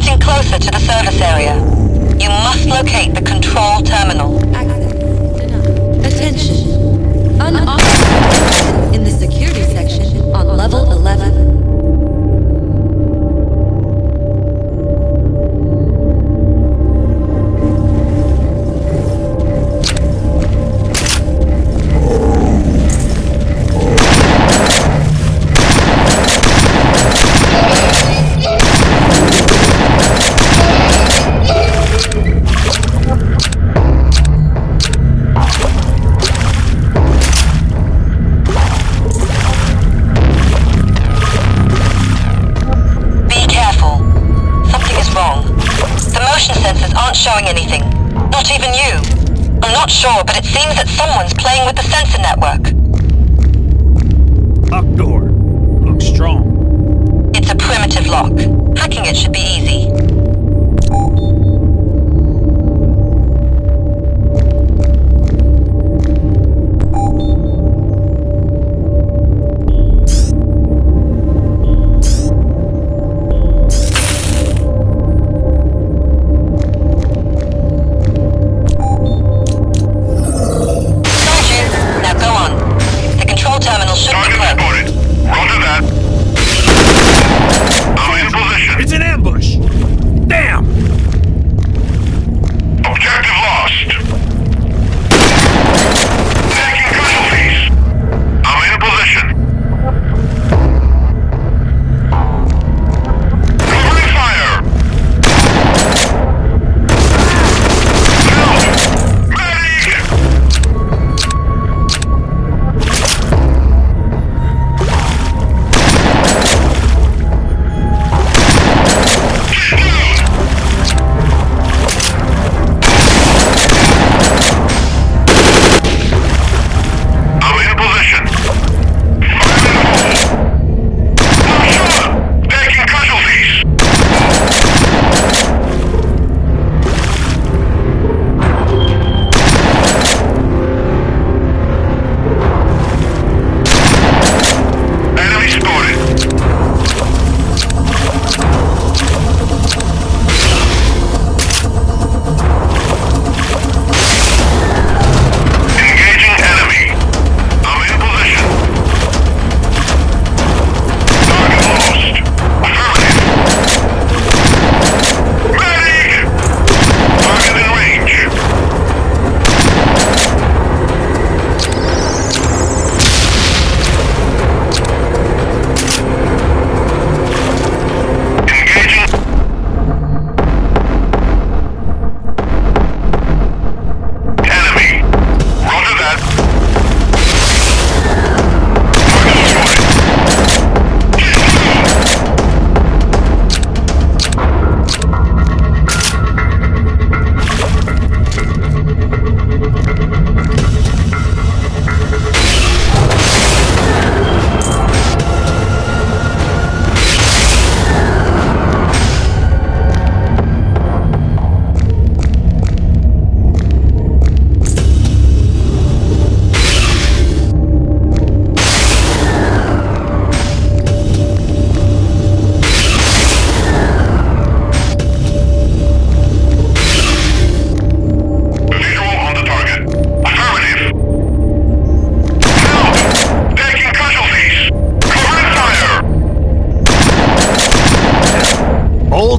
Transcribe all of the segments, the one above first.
getting closer to the service area. You must locate the control terminal. Access denied. Attention. Unauthorized in the security section on level 11. Showing anything. Not even you. I'm not sure, but it seems that someone's playing with the sensor network. Lock door. Looks strong. It's a primitive lock. Hacking it should be easy.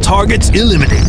Targets eliminated.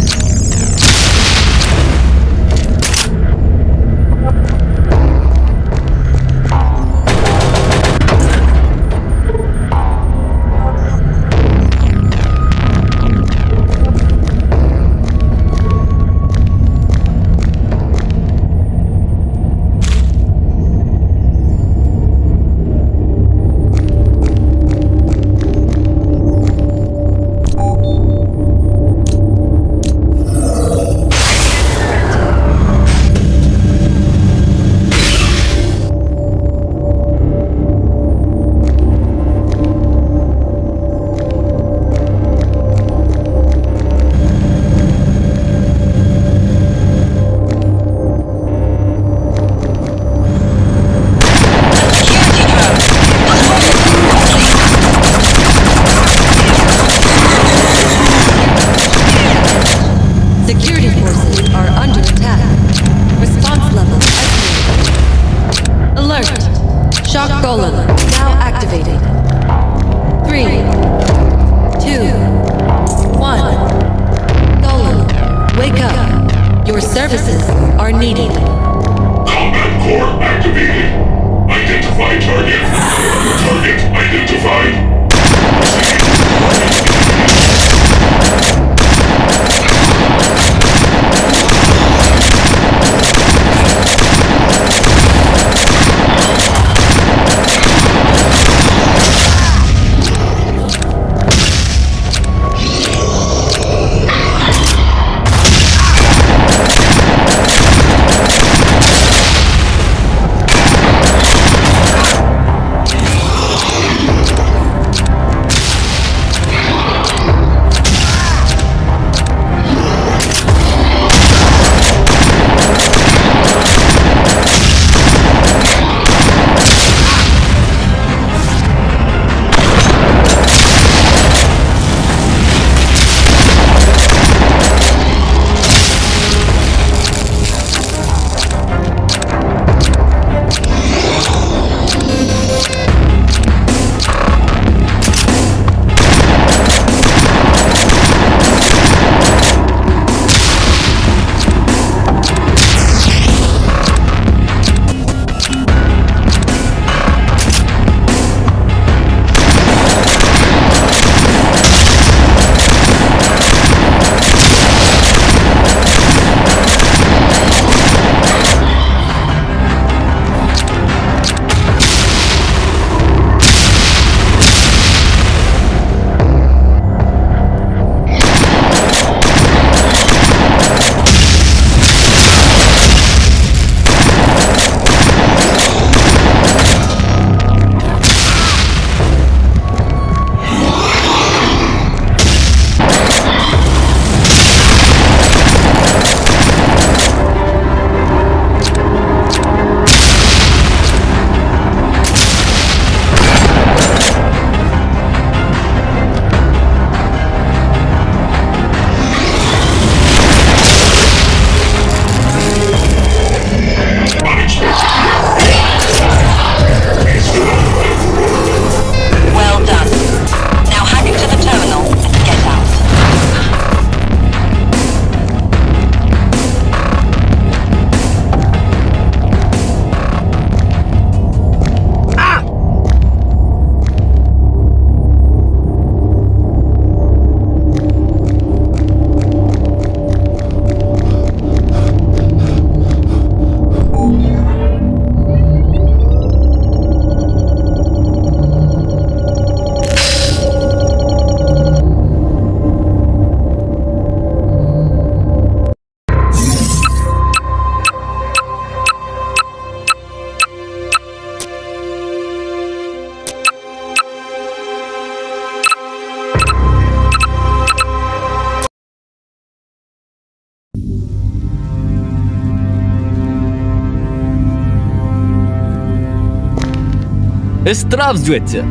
Здравствуйте.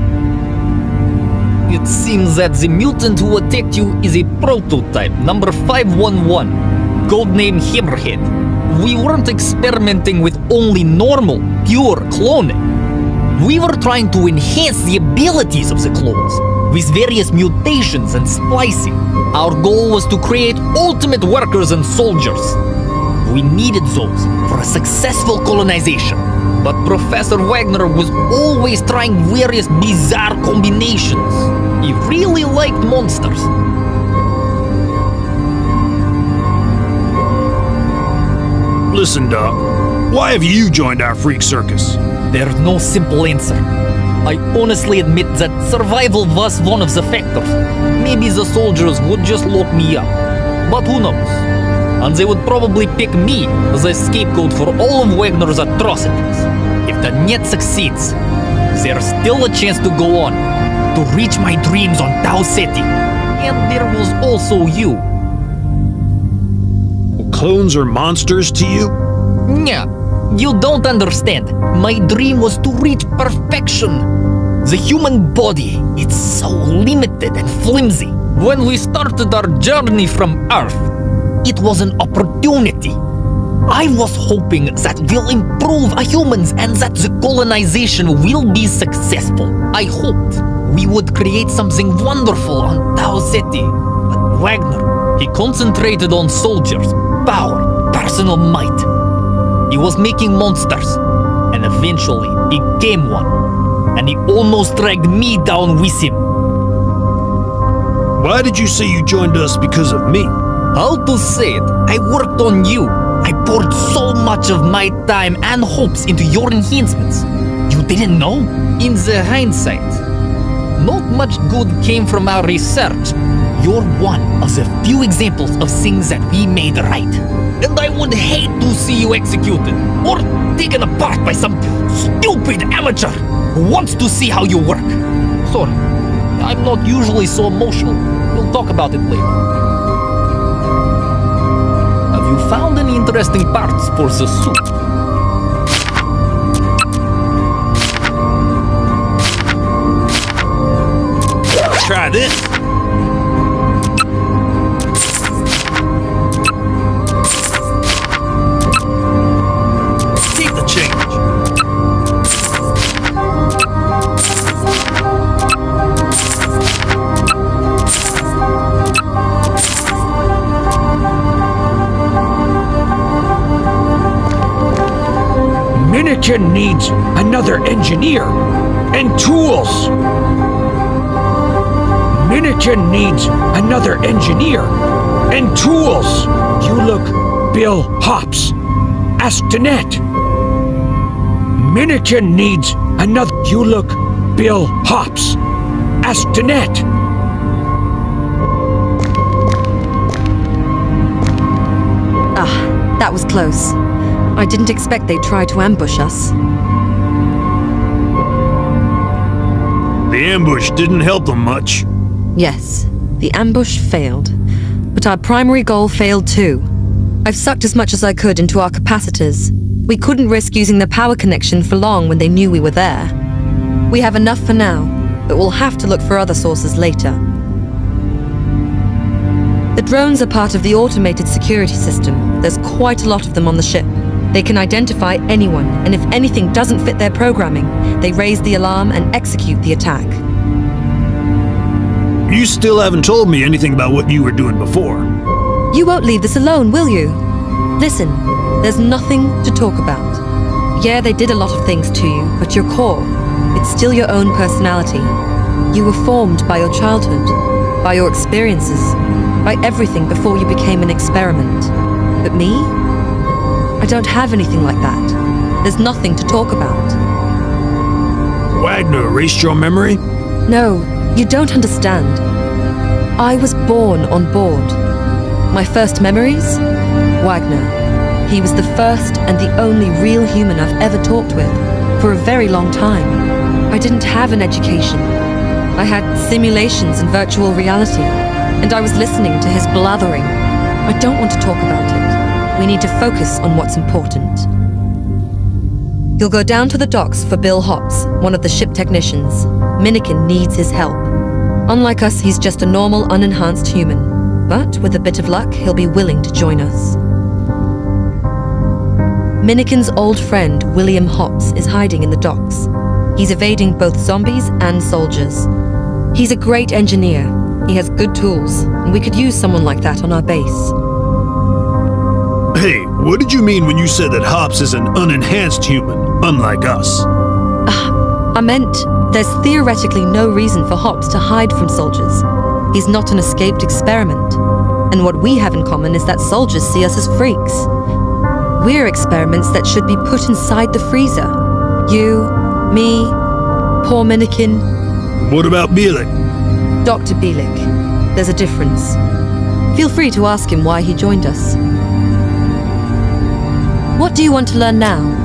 It seems that the mutant who attacked you is a prototype, number 511, codename Hammerhead. We weren't experimenting with only normal, pure cloning. We were trying to enhance the abilities of the clones with various mutations and splicing. Our goal was to create ultimate workers and soldiers. We needed those for a successful colonization. But Professor Wagner was always trying various bizarre combinations. He really liked monsters. Listen, Doc. Why have you joined our freak circus? There's no simple answer. I honestly admit that survival was one of the factors. Maybe the soldiers would just lock me up. But who knows? And they would probably pick me as a scapegoat for all of Wagner's atrocities. If the net succeeds, there's still a chance to go on, to reach my dreams on Tau Ceti. And there was also you. Clones are monsters to you? Yeah, you don't understand. My dream was to reach perfection. The human body, it's so limited and flimsy. When we started our journey from Earth, it was an opportunity. I was hoping that we'll improve our humans and that the colonization will be successful. I hoped we would create something wonderful on Tau Ceti. But Wagner, he concentrated on soldiers, power, personal might. He was making monsters, and eventually he became one. And he almost dragged me down with him. Why did you say you joined us because of me? How to say it? I worked on you. I poured so much of my time and hopes into your enhancements. You didn't know? In the hindsight, not much good came from our research. You're one of the few examples of things that we made right. And I would hate to see you executed or taken apart by some stupid amateur who wants to see how you work. Sorry, I'm not usually so emotional. We'll talk about it later. Have you found any interesting parts for the suit? Try this. Keep the change. Minikin needs another engineer and tools. Minikin needs another engineer and tools. You look Bill Hops. Ask Danette. Minikin needs another. You look Bill Hops. Ask Danette. Ah, that was close. I didn't expect they'd try to ambush us. The ambush didn't help them much. Yes, the ambush failed. But our primary goal failed too. I've sucked as much as I could into our capacitors. We couldn't risk using the power connection for long when they knew we were there. We have enough for now, but we'll have to look for other sources later. The drones are part of the automated security system. There's quite a lot of them on the ship. They can identify anyone, and if anything doesn't fit their programming, they raise the alarm and execute the attack. You still haven't told me anything about what you were doing before. You won't leave this alone, will you? Listen, there's nothing to talk about. Yeah, they did a lot of things to you, but your core, it's still your own personality. You were formed by your childhood, by your experiences, by everything before you became an experiment. But me? I don't have anything like that. There's nothing to talk about. Wagner erased your memory? No, you don't understand. I was born on board. My first memories? Wagner. He was the first and the only real human I've ever talked with, for a very long time. I didn't have an education. I had simulations and virtual reality, and I was listening to his blathering. I don't want to talk about it. We need to focus on what's important. You'll go down to the docks for Bill Hops, one of the ship technicians. Minikin needs his help. Unlike us, he's just a normal, unenhanced human. But with a bit of luck, he'll be willing to join us. Minikin's old friend, William Hops, is hiding in the docks. He's evading both zombies and soldiers. He's a great engineer. He has good tools, and we could use someone like that on our base. Hey, what did you mean when you said that Hops is an unenhanced human, unlike us? I meant there's theoretically no reason for Hops to hide from soldiers. He's not an escaped experiment. And what we have in common is that soldiers see us as freaks. We're experiments that should be put inside the freezer. You, me, poor Minikin. What about Bielik? Dr. Bielik. There's a difference. Feel free to ask him why he joined us. What do you want to learn now?